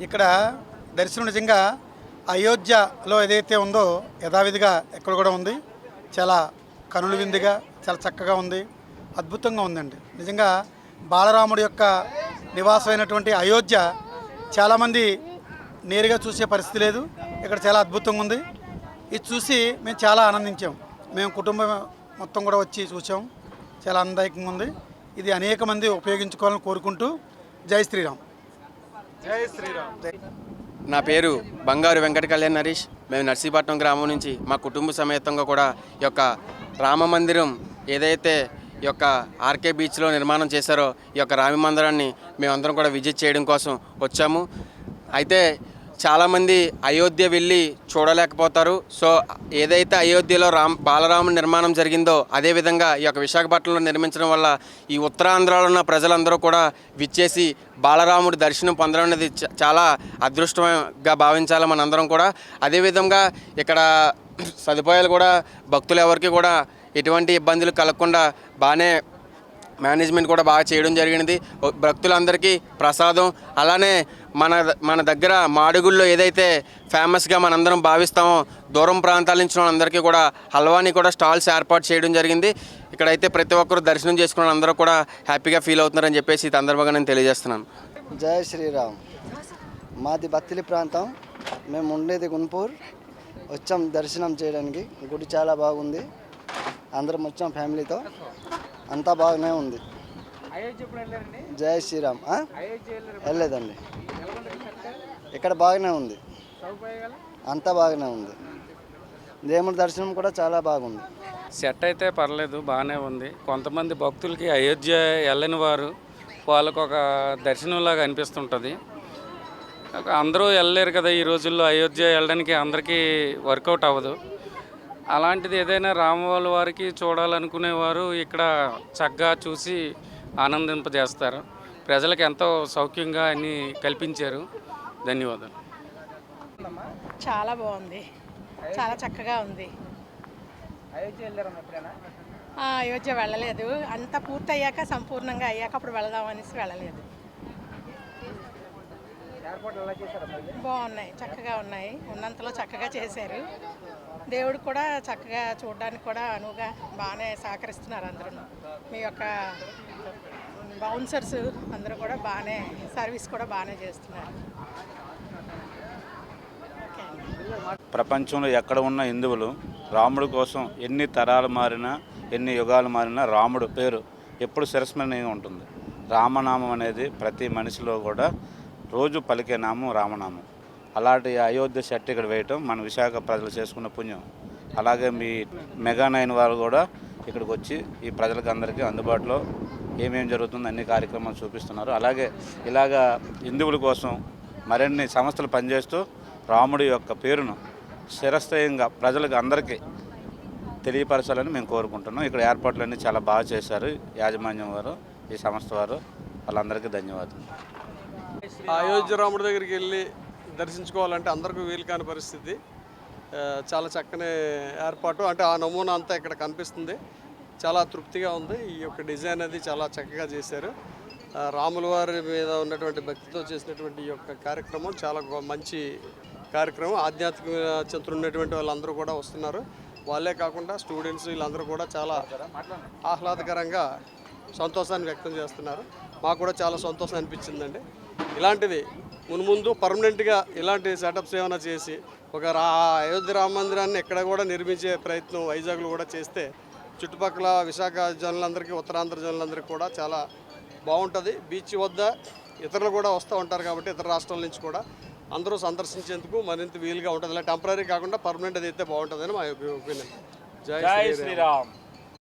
ఇక్కడ దర్శనం నిజంగా అయోధ్యలో ఏదైతే ఉందో యథావిధిగా ఇక్కడ కూడా ఉంది. చాలా కనుల విందుగా చాలా చక్కగా ఉంది, అద్భుతంగా ఉందండి. నిజంగా బాలరాముడి యొక్క నివాసమైనటువంటి అయోధ్య చాలామంది నేరుగా చూసే పరిస్థితి లేదు. ఇక్కడ చాలా అద్భుతంగా ఉంది. ఇది చూసి మేము చాలా ఆనందించాం. మేము కుటుంబం మొత్తం కూడా వచ్చి చూసాం. చాలా ఆనందదాయకంగా ఉంది. ఇది అనేక మంది ఉపయోగించుకోవాలని కోరుకుంటూ జై శ్రీరామ్. జై శ్రీరామ్. నా పేరు బంగారు వెంకట కళ్యాణ్ నరేష్. మేము నర్సీపట్నం గ్రామం నుంచి మా కుటుంబ సమేతంగా కూడా ఈ యొక్క రామ మందిరం ఏదైతే ఈ యొక్క ఆర్కే బీచ్లో నిర్మాణం చేశారో ఈ యొక్క రామ మందిరాన్ని మేమందరం కూడా విజిట్ చేయడం కోసం వచ్చాము. అయితే చాలామంది అయోధ్య వెళ్ళి చూడలేకపోతారు. సో ఏదైతే అయోధ్యలో బాలరాముడి నిర్మాణం జరిగిందో అదేవిధంగా ఈ యొక్క విశాఖపట్నంలో నిర్మించడం వల్ల ఈ ఉత్తరాంధ్రలో ఉన్న ప్రజలందరూ కూడా విచ్చేసి బాలరాముడి దర్శనం పొందడం అనేది చాలా అదృష్టంగా భావించాలి మనందరం కూడా. అదేవిధంగా ఇక్కడ సదుపాయాలు కూడా భక్తులు ఎవరికి కూడా ఎటువంటి ఇబ్బందులు కలగకుండా బాగానే మేనేజ్మెంట్ కూడా బాగా చేయడం జరిగినది. భక్తులందరికీ ప్రసాదం, అలానే మన దగ్గర మాడుగుల్లో ఏదైతే ఫేమస్గా మనందరం భావిస్తామో దూరం ప్రాంతాల నుంచి అందరికీ కూడా హల్వాని కూడా స్టాల్స్ ఏర్పాటు చేయడం జరిగింది. ఇక్కడైతే ప్రతి ఒక్కరు దర్శనం చేసుకున్న అందరూ కూడా హ్యాపీగా ఫీల్ అవుతున్నారని చెప్పేసి ఈ సందర్భంగా నేను తెలియజేస్తున్నాను. జై శ్రీరామ్. మాది బత్తిలి ప్రాంతం, మేము ఉండేది గుంపూర్. వచ్చాం దర్శనం చేయడానికి. గుడి చాలా బాగుంది. అందరం వచ్చాం ఫ్యామిలీతో, అంతా బాగానే ఉంది. జై శ్రీరామ్. వెళ్ళలేదండి. ఇక్కడ బాగానే ఉంది, అంతా బాగానే ఉంది. దేవుడి దర్శనం కూడా చాలా బాగుంది. సెట్ అయితే పర్లేదు, బాగానే ఉంది. కొంతమంది భక్తులకి అయోధ్య వెళ్ళని వారు వాళ్ళకు ఒక దర్శనంలాగా అనిపిస్తుంటుంది. అందరూ వెళ్ళలేరు కదా ఈ రోజుల్లో. అయోధ్య వెళ్ళడానికి అందరికీ వర్కౌట్ అవ్వదు. అలాంటిది ఏదైనా రామవాళ్ళ వారికి చూడాలనుకునేవారు ఇక్కడ చక్కగా చూసి ఆనందింపజేస్తారు. ప్రజలకు ఎంతో సౌఖ్యంగా అన్ని కల్పించారు. ధన్యవాదాలు. చాలా బాగుంది, చాలా చక్కగా ఉంది. అయోధ్య వెళ్ళలేదు, అంతా పూర్తయ్యాక సంపూర్ణంగా అయ్యాక అప్పుడు వెళదామనేసి వెళ్ళలేదు. బాగున్నాయి, చక్కగా ఉన్నాయి. ఉన్నంతలో చక్కగా చేశారు. దేవుడు కూడా చక్కగా చూడడానికి కూడా అనువుగా బాగానే సహకరిస్తున్నారు అందరూ. మీ యొక్క బౌన్సర్స్ అందరూ కూడా బాగానే సర్వీస్ కూడా బాగానే చేస్తున్నారు. ప్రపంచంలో ఎక్కడ ఉన్న హిందువులు రాముడి కోసం ఎన్ని తరాలు మారినా ఎన్ని యుగాలు మారినా రాముడు పేరు ఎప్పుడు శిరస్మరణీయంగా ఉంటుంది. రామనామం అనేది ప్రతి మనిషిలో కూడా రోజు పలికే నామం రామనామం. అలాంటి అయోధ్య సెట్ ఇక్కడ వేయటం మన విశాఖ ప్రజలు చేసుకున్న పుణ్యం. అలాగే మీ మెగా 9 వారు కూడా ఇక్కడికి వచ్చి ఈ ప్రజలకు అందరికీ అందుబాటులో ఏమేమి జరుగుతుందో అన్ని కార్యక్రమాలు చూపిస్తున్నారు. అలాగే ఇలాగా హిందువుల కోసం మరిన్ని సంస్థలు పనిచేస్తూ రాముడి యొక్క పేరును స్థిరస్థాయంగా ప్రజలకు అందరికీ తెలియపరచాలని మేము కోరుకుంటున్నాం. ఇక్కడ ఏర్పాట్లన్నీ చాలా బాగా చేశారు యాజమాన్యం వారు, ఈ సంస్థ వారు. వాళ్ళందరికీ ధన్యవాదాలు. అయోధ్య రాముడి దగ్గరికి వెళ్ళి దర్శించుకోవాలంటే అందరికీ వీలు కాని పరిస్థితి. చాలా చక్కని ఏర్పాటు, అంటే ఆ నమూనా అంతా ఇక్కడ కనిపిస్తుంది. చాలా తృప్తిగా ఉంది. ఈ యొక్క డిజైన్ అది చాలా చక్కగా చేశారు. రాముల వారి మీద ఉన్నటువంటి భక్తితో చేసినటువంటి ఈ యొక్క కార్యక్రమం చాలా మంచి కార్యక్రమం. ఆధ్యాత్మిక చింతన ఉన్నటువంటి వాళ్ళందరూ కూడా వస్తున్నారు. వాళ్ళే కాకుండా స్టూడెంట్స్ వీళ్ళందరూ కూడా చాలా ఆహ్లాదకరంగా సంతోషాన్ని వ్యక్తం చేస్తున్నారు. మాకు కూడా చాలా సంతోషం అనిపించిందండి. ఇలాంటిది మున్ముందు పర్మనెంట్గా ఇలాంటి సెటప్స్ ఏమైనా చేసి ఒక అయోధ్య రామ మందిరాన్ని ఎక్కడ కూడా నిర్మించే ప్రయత్నం వైజాగ్లో కూడా చేస్తే చుట్టుపక్కల విశాఖ జనులందరికీ, ఉత్తరాంధ్ర జనులందరికీ కూడా చాలా బాగుంటుంది. బీచ్ వద్ద ఇతరులు కూడా వస్తూ ఉంటారు కాబట్టి ఇతర రాష్ట్రాల నుంచి కూడా అందరూ సందర్శించేందుకు మరింత వీలుగా ఉంటుంది. ఇలా టెంపరీ కాకుండా పర్మనెంట్ అది అయితే బాగుంటుందని మా యొక్క ఒపీనియన్. జై శ్రీరామ్.